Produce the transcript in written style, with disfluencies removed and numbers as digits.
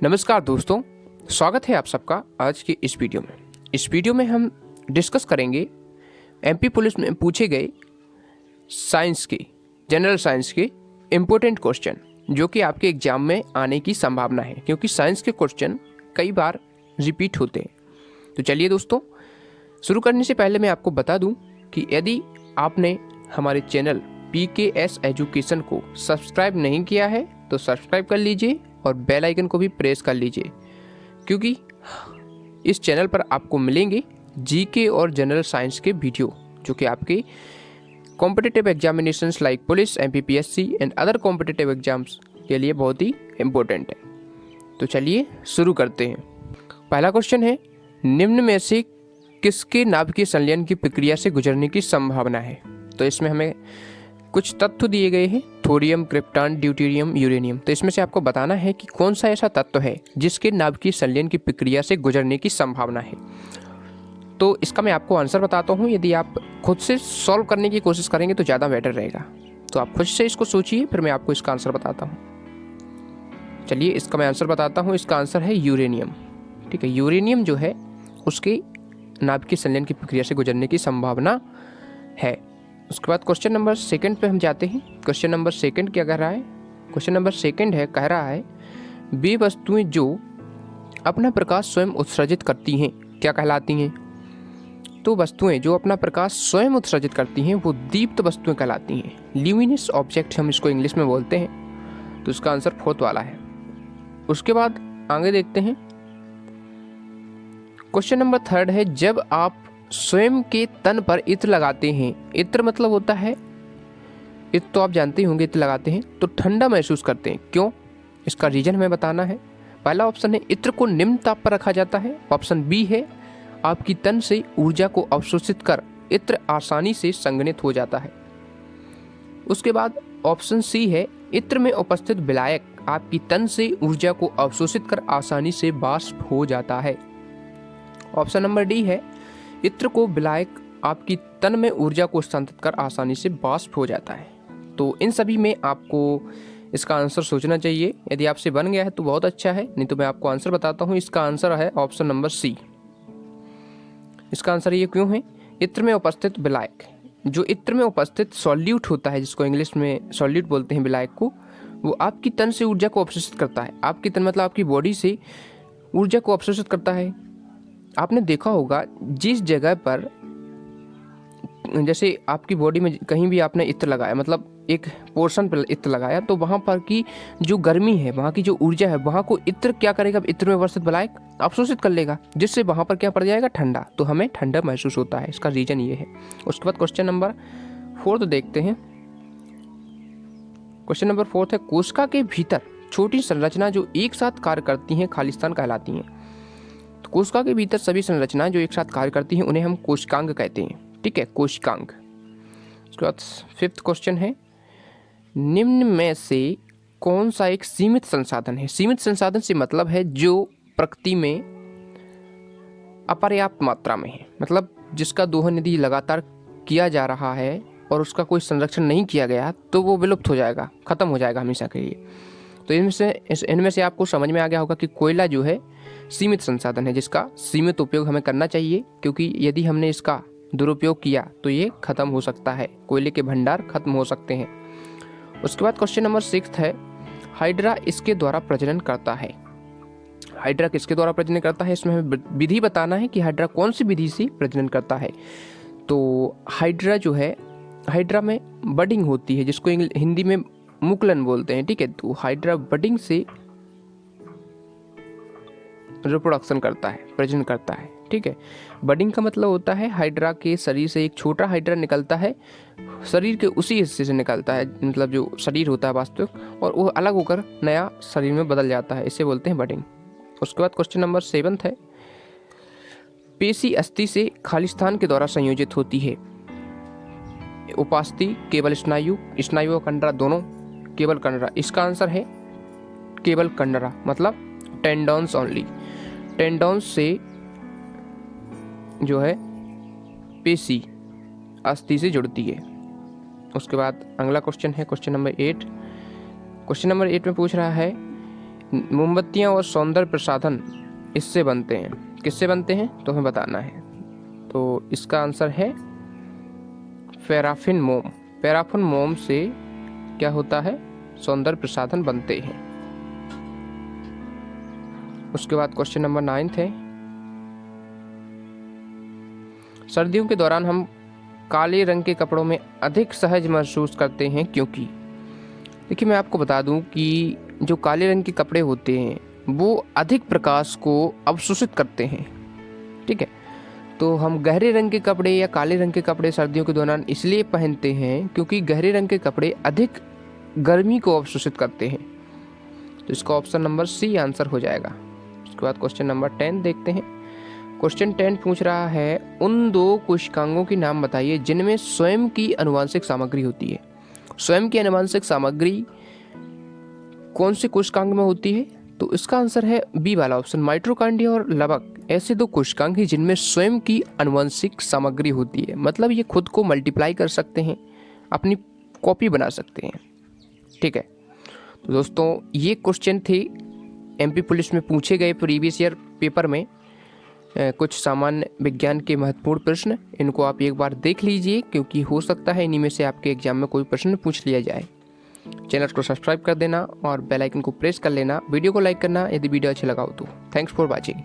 नमस्कार दोस्तों, स्वागत है आप सबका आज की इस वीडियो में। इस वीडियो में हम डिस्कस करेंगे एमपी पुलिस में पूछे गए साइंस के, जनरल साइंस के इम्पोर्टेंट क्वेश्चन जो कि आपके एग्जाम में आने की संभावना है, क्योंकि साइंस के क्वेश्चन कई बार रिपीट होते हैं। तो चलिए दोस्तों, शुरू करने से पहले मैं आपको बता दूं कि यदि आपने हमारे चैनल PKS एजुकेशन को सब्सक्राइब नहीं किया है तो सब्सक्राइब कर लीजिए और बेल आइकन को भी प्रेस कर लीजिए, क्योंकि इस चैनल पर आपको मिलेंगे जीके और जनरल साइंस के वीडियो जो कि आपके competitive examinations like police, MPPSC and other competitive exams के लिए बहुत ही इम्पोर्टेंट है। तो चलिए शुरू करते हैं। पहला क्वेश्चन है, निम्न में से किसके नाभिकीय संलयन की प्रक्रिया से गुजरने की संभावना है? तो इसमें हमें कुछ तत्व दिए गए हैं, थोरियम, क्रिप्टॉन, ड्यूटेरियम, यूरेनियम। तो इसमें से आपको बताना है कि कौन सा ऐसा तत्व है जिसके नाभिकीय संलयन की प्रक्रिया से गुजरने की संभावना है। तो इसका मैं आपको आंसर बताता हूँ। यदि आप खुद से सॉल्व करने की कोशिश करेंगे तो ज़्यादा बेटर रहेगा। तो आप खुद से इसको सोचिए, फिर मैं आपको इसका आंसर बताता हूँ। चलिए, इसका मैं आंसर बताता हूँ। इसका आंसर है यूरेनियम। ठीक है, यूरेनियम जो है उसके नाभिकीय संलयन की प्रक्रिया से गुजरने की संभावना है। उसके बाद क्वेश्चन नंबर सेकंड पे हम जाते हैं। क्वेश्चन नंबर सेकंड क्या कह रहा है? क्वेश्चन नंबर सेकंड है, कह रहा है वे वस्तुएं जो अपना प्रकाश स्वयं उत्सर्जित करती हैं क्या कहलाती हैं? तो वस्तुएं जो अपना प्रकाश स्वयं उत्सर्जित करती हैं वो दीप्त वस्तुएं कहलाती हैं। ल्यूमिनस ऑब्जेक्ट हम इसको इंग्लिश में बोलते हैं। तो इसका आंसर फोर्थ वाला है। उसके बाद आगे देखते हैं। क्वेश्चन नंबर थर्ड है, जब आप स्वयं के तन पर इत्र लगाते हैं, इत्र मतलब होता है, इत्र तो आप जानते ही होंगे, इत्र लगाते हैं तो ठंडा महसूस करते हैं। क्यों? इसका रीजन हमें बताना है। पहला ऑप्शन है इत्र को निम्न ताप पर रखा जाता है। ऑप्शन बी है आपकी तन से ऊर्जा को अवशोषित कर इत्र आसानी से संघनित हो जाता है। उसके बाद ऑप्शन सी है इत्र में उपस्थित विलायक आपकी तन से ऊर्जा को अवशोषित कर आसानी से वाष्प हो जाता है। ऑप्शन नंबर डी है इत्र को विलायक आपकी तन में ऊर्जा को स्थानांतरित कर आसानी से वाष्प हो जाता है। तो इन सभी में आपको इसका आंसर सोचना चाहिए। यदि आपसे बन गया है तो बहुत अच्छा है, नहीं तो मैं आपको आंसर बताता हूँ। इसका आंसर है ऑप्शन नंबर सी। इसका आंसर ये क्यों है? इत्र में उपस्थित विलायक, जो इत्र में उपस्थित सॉल्यूट होता है, जिसको इंग्लिश में सॉल्यूट बोलते हैं विलायक को, वो आपकी तन से ऊर्जा को अवशोषित करता है। आपकी तन मतलब आपकी बॉडी से ऊर्जा को अवशोषित करता है। आपने देखा होगा जिस जगह पर, जैसे आपकी बॉडी में कहीं भी आपने इत्र लगाया, मतलब एक पोर्शन पर इत्र लगाया, तो वहाँ पर की जो गर्मी है, वहाँ की जो ऊर्जा है, वहाँ को इत्र क्या करेगा? इत्र में उपस्थित विलायक अवशोषित कर लेगा, जिससे वहाँ पर क्या पड़ जाएगा? ठंडा। तो हमें ठंडा महसूस होता है। इसका रीजन ये है। उसके बाद क्वेश्चन नंबर फोर्थ देखते हैं। क्वेश्चन नंबर फोर्थ है, कोशिका के भीतर छोटी संरचना जो एक साथ कार्य करती हैं खालिस्तान कहलाती हैं। तो कोशिका के भीतर सभी संरचनाएं जो एक साथ कार्य करती हैं उन्हें हम कोशिकांग कहते हैं। ठीक है, कोशिकांग। उसके बाद फिफ्थ क्वेश्चन है, निम्न में से कौन सा एक सीमित संसाधन है? सीमित संसाधन से मतलब है जो प्रकृति में अपर्याप्त मात्रा में है, मतलब जिसका दोहन यदि लगातार किया जा रहा है और उसका कोई संरक्षण नहीं किया गया तो वो विलुप्त हो जाएगा, खत्म हो जाएगा हमेशा के लिए। तो इनमें से आपको समझ में आ गया होगा कि कोयला जो है सीमित संसाधन है, जिसका सीमित उपयोग हमें करना चाहिए, क्योंकि यदि हमने इसका दुरुपयोग किया तो ये खत्म हो सकता है, कोयले के भंडार खत्म हो सकते हैं। उसके बाद क्वेश्चन नंबर सिक्स है, हाइड्रा इसके द्वारा प्रजनन करता है। हाइड्रा किसके द्वारा प्रजनन करता है? इसमें हमें विधि बताना है कि हाइड्रा कौन सी विधि से प्रजनन करता है। तो हाइड्रा जो है, हाइड्रा में बडिंग होती है, जिसको हिंदी में मुकुलन बोलते हैं। ठीक है, तो हाइड्रा बडिंग से रिप्रोडक्शन करता है, प्रजनन करता है। ठीक है, बडिंग का मतलब होता है हाइड्रा के शरीर से एक छोटा हाइड्रा निकलता है, शरीर के उसी हिस्से से निकलता है, मतलब जो शरीर होता है वास्तविक, और वो अलग होकर नया शरीर में बदल जाता है, इसे बोलते हैं बडिंग। उसके बाद क्वेश्चन नंबर सेवंथ है, पेशी अस्थि से खालिस्तान के द्वारा संयोजित होती है। उपास्थि केवल स्नायु, स्नायु और कंडरा दोनों, केवल कंडरा। इसका आंसर है केवल कंडरा, मतलब टेंडॉन्स ओनली। टेंडॉन्स से जो है पेशी अस्थि से जुड़ती है। उसके बाद अगला क्वेश्चन है क्वेश्चन नंबर 8। क्वेश्चन नंबर 8 में पूछ रहा है मोमबत्तियाँ और सौंदर्य प्रसाधन इससे बनते हैं। किससे बनते हैं तो हमें बताना है। तो इसका आंसर है पैराफिन मोम। पैराफिन मोम से क्या होता है, सौंदर्य प्रसाधन बनते हैं। उसके बाद क्वेश्चन नंबर 9 है, सर्दियों के दौरान हम काले रंग के कपड़ों में अधिक सहज महसूस करते हैं क्योंकि। देखिए, मैं आपको बता दूं कि जो काले रंग के कपड़े होते हैं वो अधिक प्रकाश को अवशोषित करते हैं। ठीक है, तो हम गहरे रंग के कपड़े या काले रंग के कपड़े सर्दियों के दौरान इसलिए पहनते हैं क्योंकि गहरे रंग के कपड़े अधिक गर्मी को अवशोषित करते हैं। तो इसका ऑप्शन नंबर सी आंसर हो जाएगा। उसके बाद क्वेश्चन नंबर 10 देखते हैं। क्वेश्चन 10 पूछ रहा है, उन 2 कोशिकांगों के नाम बताइए जिनमें स्वयं की आनुवंशिक सामग्री होती है। स्वयं की आनुवंशिक सामग्री कौन से कोशिकांग में होती है? तो इसका आंसर है बी वाला ऑप्शन, माइटोकॉन्ड्रिया और लवक ऐसे 2 कोशिकांग हैं जिनमें स्वयं की आनुवंशिक सामग्री होती है। मतलब ये खुद को मल्टीप्लाई कर सकते हैं, अपनी कॉपी बना सकते हैं। ठीक है, तो दोस्तों ये क्वेश्चन थे एमपी पुलिस में पूछे गए प्रीवियस ईयर पेपर में कुछ सामान्य विज्ञान के महत्वपूर्ण प्रश्न। इनको आप एक बार देख लीजिए क्योंकि हो सकता है इन्हीं में से आपके एग्जाम में कोई प्रश्न पूछ लिया जाए। चैनल को सब्सक्राइब कर देना और बेल आइकन को प्रेस कर लेना। वीडियो को लाइक करना यदि वीडियो अच्छा लगा हो तो। Thanks for watching.